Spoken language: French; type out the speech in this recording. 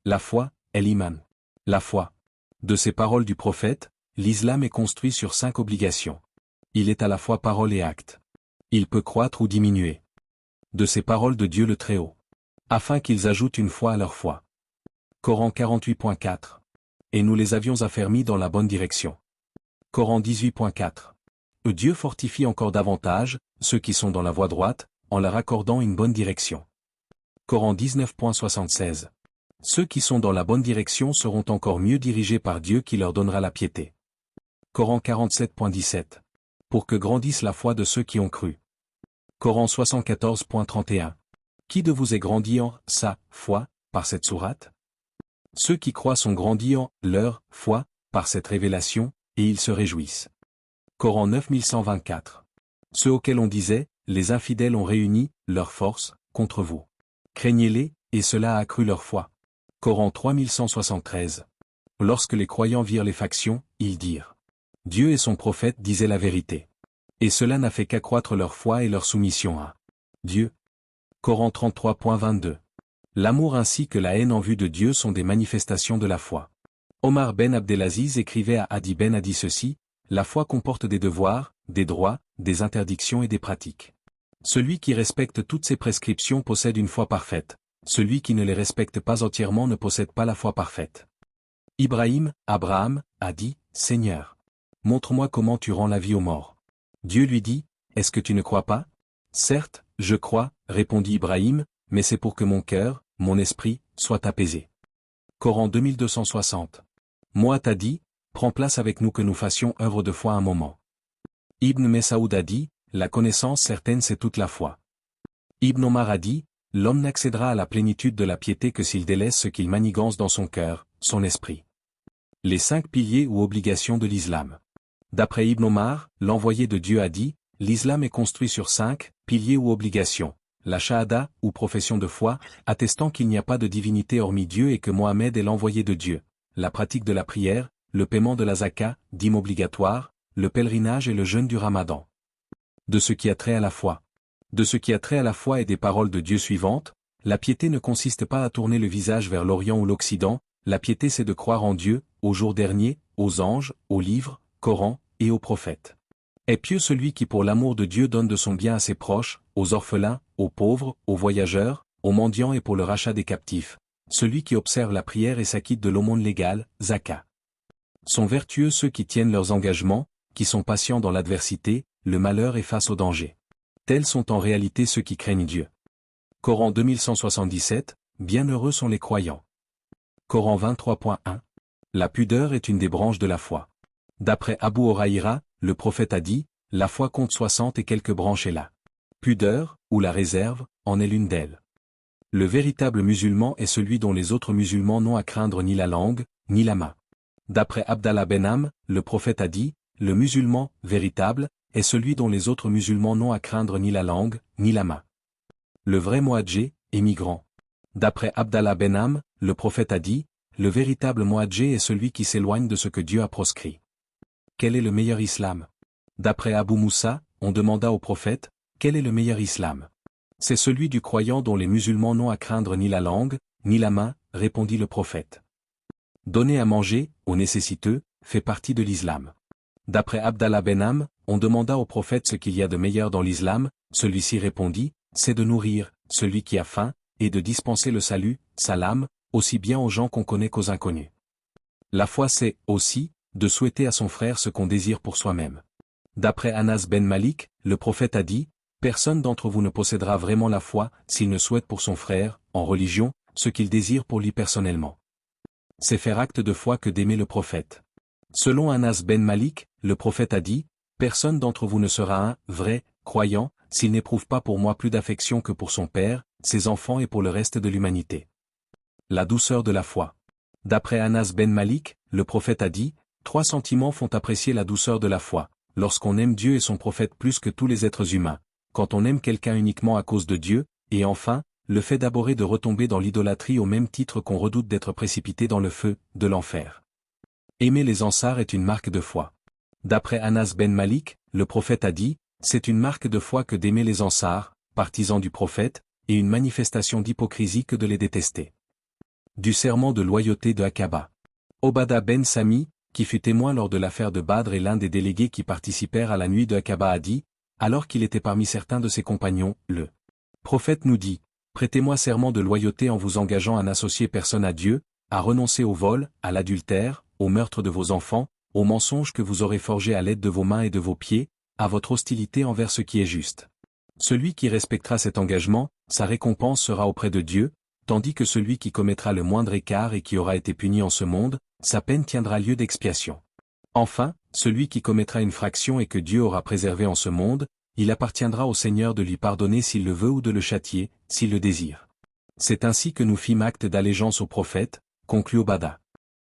La foi est l'iman. La foi. De ces paroles du prophète, l'islam est construit sur 5 obligations. Il est à la fois parole et acte. Il peut croître ou diminuer. De ces paroles de Dieu le Très-Haut. Afin qu'ils ajoutent une foi à leur foi. Coran 48.4. Et nous les avions affermis dans la bonne direction. Coran 18.4. Dieu fortifie encore davantage ceux qui sont dans la voie droite, en leur accordant une bonne direction. Coran 19.76. Ceux qui sont dans la bonne direction seront encore mieux dirigés par Dieu qui leur donnera la piété. Coran 47.17. Pour que grandisse la foi de ceux qui ont cru. Coran 74.31. Qui de vous est grandi en sa foi par cette sourate? Ceux qui croient sont grandis en leur foi par cette révélation, et ils se réjouissent. Coran 9124. Ceux auxquels on disait, les infidèles ont réuni leur force contre vous. Craignez-les, et cela a accru leur foi. Coran 3173. Lorsque les croyants virent les factions, ils dirent: Dieu et son prophète disaient la vérité. Et cela n'a fait qu'accroître leur foi et leur soumission à Dieu. Coran 33.22. L'amour ainsi que la haine en vue de Dieu sont des manifestations de la foi. Omar ben Abdelaziz écrivait à Adi ben Adi ceci: la foi comporte des devoirs, des droits, des interdictions et des pratiques. Celui qui respecte toutes ces prescriptions possède une foi parfaite. Celui qui ne les respecte pas entièrement ne possède pas la foi parfaite. Abraham, a dit: Seigneur, montre-moi comment tu rends la vie aux morts. Dieu lui dit: est-ce que tu ne crois pas? Certes, je crois, répondit Ibrahim, mais c'est pour que mon cœur, mon esprit, soit apaisé. Coran 2260. Moi t'a dit: prends place avec nous que nous fassions œuvre de foi un moment. Ibn Messaoud a dit: la connaissance certaine c'est toute la foi. Ibn Omar a dit: l'homme n'accédera à la plénitude de la piété que s'il délaisse ce qu'il manigance dans son cœur, son esprit. Les 5 piliers ou obligations de l'islam. D'après Ibn Omar, l'envoyé de Dieu a dit: l'islam est construit sur 5 piliers ou obligations. La shahada, ou profession de foi, attestant qu'il n'y a pas de divinité hormis Dieu et que Mohammed est l'envoyé de Dieu. La pratique de la prière, le paiement de la zakat, dîme obligatoire, le pèlerinage et le jeûne du ramadan. De ce qui a trait à la foi. De ce qui a trait à la foi et des paroles de Dieu suivantes, la piété ne consiste pas à tourner le visage vers l'Orient ou l'Occident, la piété c'est de croire en Dieu, au jour dernier, aux anges, aux livres, Coran, et aux prophètes. Est pieux celui qui pour l'amour de Dieu donne de son bien à ses proches, aux orphelins, aux pauvres, aux voyageurs, aux mendiants et pour le rachat des captifs. Celui qui observe la prière et s'acquitte de l'aumône légale, zakat. Sont vertueux ceux qui tiennent leurs engagements, qui sont patients dans l'adversité, le malheur et face au danger. Tels sont en réalité ceux qui craignent Dieu. Coran 2177, bienheureux sont les croyants. Coran 23.1. La pudeur est une des branches de la foi. D'après Abu Huraïra, le prophète a dit: la foi compte 60 et quelques branches et la pudeur, ou la réserve, en est l'une d'elles. Le véritable musulman est celui dont les autres musulmans n'ont à craindre ni la langue, ni la main. D'après Abdallah ben Am, le prophète a dit: le musulman, véritable, est celui dont les autres musulmans n'ont à craindre ni la langue, ni la main. Le vrai muadjé, est migrant. D'après Abdallah ben Am, le prophète a dit: le véritable muadjé est celui qui s'éloigne de ce que Dieu a proscrit. Quel est le meilleur islam? D'après Abu Moussa, on demanda au prophète: quel est le meilleur islam? C'est celui du croyant dont les musulmans n'ont à craindre ni la langue, ni la main, répondit le prophète. Donner à manger, aux nécessiteux, fait partie de l'islam. D'après Abdallah ben Am, on demanda au prophète ce qu'il y a de meilleur dans l'islam, celui-ci répondit: c'est de nourrir celui qui a faim, et de dispenser le salut, salam, aussi bien aux gens qu'on connaît qu'aux inconnus. La foi c'est, aussi, de souhaiter à son frère ce qu'on désire pour soi-même. D'après Anas ben Malik, le prophète a dit: personne d'entre vous ne possédera vraiment la foi, s'il ne souhaite pour son frère, en religion, ce qu'il désire pour lui personnellement. C'est faire acte de foi que d'aimer le prophète. Selon Anas ben Malik, le prophète a dit: personne d'entre vous ne sera un vrai croyant, s'il n'éprouve pas pour moi plus d'affection que pour son père, ses enfants et pour le reste de l'humanité. La douceur de la foi. D'après Anas ben Malik, le prophète a dit: 3 sentiments font apprécier la douceur de la foi, lorsqu'on aime Dieu et son prophète plus que tous les êtres humains, quand on aime quelqu'un uniquement à cause de Dieu, et enfin, le fait d'abhorrer de retomber dans l'idolâtrie au même titre qu'on redoute d'être précipité dans le feu de l'enfer. Aimer les ansars est une marque de foi. D'après Anas ben Malik, le prophète a dit: c'est une marque de foi que d'aimer les ansars, partisans du prophète, et une manifestation d'hypocrisie que de les détester. Du serment de loyauté de Akaba. Obada ben Sami, qui fut témoin lors de l'affaire de Badr et l'un des délégués qui participèrent à la nuit de Akaba a dit, alors qu'il était parmi certains de ses compagnons, le prophète nous dit, prêtez-moi serment de loyauté en vous engageant à n'associer personne à Dieu, à renoncer au vol, à l'adultère, au meurtre de vos enfants, aux mensonges que vous aurez forgés à l'aide de vos mains et de vos pieds, à votre hostilité envers ce qui est juste. Celui qui respectera cet engagement, sa récompense sera auprès de Dieu, tandis que celui qui commettra le moindre écart et qui aura été puni en ce monde, sa peine tiendra lieu d'expiation. Enfin, celui qui commettra une fraction et que Dieu aura préservé en ce monde, il appartiendra au Seigneur de lui pardonner s'il le veut ou de le châtier, s'il le désire. C'est ainsi que nous fîmes acte d'allégeance au prophète, conclut Obada.